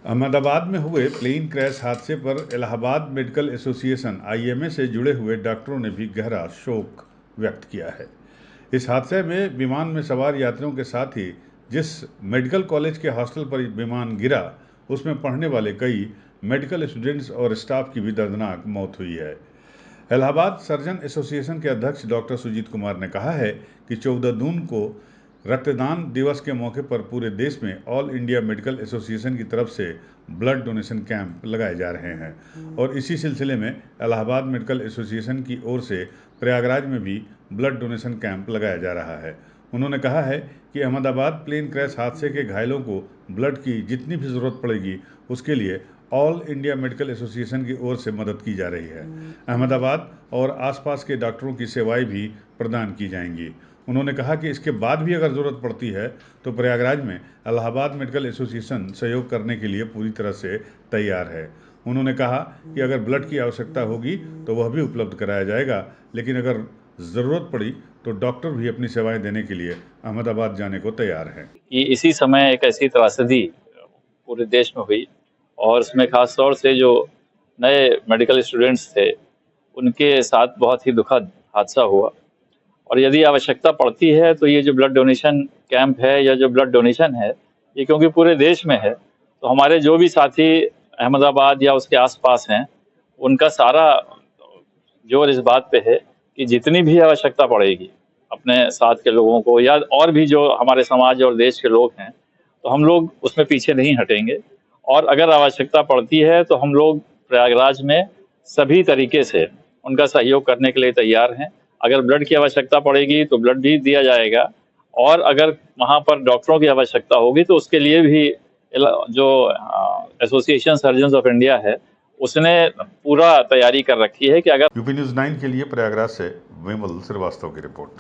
अहमदाबाद में हुए plane crash हादसे पर इलाहाबाद मेडिकल एसोसिएशन (आईएमए) से जुड़े हुए डॉक्टरों ने भी गहरा शोक व्यक्त किया है। इस हादसे में विमान में सवार यात्रियों के साथ ही जिस मेडिकल कॉलेज के हॉस्टल पर विमान गिरा, उसमें पढ़ने वाले कई मेडिकल स्टूडेंट्स और स्टाफ की भी दर्दनाक मौत हुई है। इलाहाबाद सर्जन एसोसिएशन के अध्यक्ष डॉक्टर सुजीत कुमार ने कहा है कि 14 जून को रक्तदान दिवस के मौके पर पूरे देश में ऑल इंडिया मेडिकल एसोसिएशन की तरफ से ब्लड डोनेशन कैंप लगाए जा रहे हैं और इसी सिलसिले में इलाहाबाद मेडिकल एसोसिएशन की ओर से प्रयागराज में भी ब्लड डोनेशन कैंप लगाया जा रहा है। उन्होंने कहा है कि अहमदाबाद प्लेन क्रैश हादसे के घायलों को ब्लड की जितनी भी ज़रूरत पड़ेगी उसके लिए ऑल इंडिया मेडिकल एसोसिएशन की ओर से मदद की जा रही है। अहमदाबाद और आसपास के डॉक्टरों की सेवाएं भी प्रदान की जाएंगी। उन्होंने कहा कि इसके बाद भी अगर ज़रूरत पड़ती है तो प्रयागराज में इलाहाबाद मेडिकल एसोसिएशन सहयोग करने के लिए पूरी तरह से तैयार है। उन्होंने कहा कि अगर ब्लड की आवश्यकता होगी तो वह भी उपलब्ध कराया जाएगा, लेकिन अगर ज़रूरत पड़ी तो डॉक्टर भी अपनी सेवाएं देने के लिए अहमदाबाद जाने को तैयार हैं। कि इसी समय एक ऐसी त्रासदी पूरे देश में हुई और उसमें खास तौर से जो नए मेडिकल स्टूडेंट्स थे उनके साथ बहुत ही दुखद हादसा हुआ। और यदि आवश्यकता पड़ती है तो ये जो ब्लड डोनेशन कैंप है या जो ब्लड डोनेशन है, ये क्योंकि पूरे देश में है, तो हमारे जो भी साथी अहमदाबाद या उसके आसपास हैं उनका सारा जोर इस बात पे है कि जितनी भी आवश्यकता पड़ेगी अपने साथ के लोगों को या और भी जो हमारे समाज और देश के लोग हैं, तो हम लोग उसमें पीछे नहीं हटेंगे। और अगर आवश्यकता पड़ती है तो हम लोग प्रयागराज में सभी तरीके से उनका सहयोग करने के लिए तैयार हैं। अगर ब्लड की आवश्यकता पड़ेगी तो ब्लड भी दिया जाएगा और अगर वहाँ पर डॉक्टरों की आवश्यकता होगी तो उसके लिए भी जो एसोसिएशन सर्जन्स ऑफ इंडिया है उसने पूरा तैयारी कर रखी है कि अगर यूपी न्यूज़ 9 के लिए प्रयागराज से विमल श्रीवास्तव की रिपोर्ट।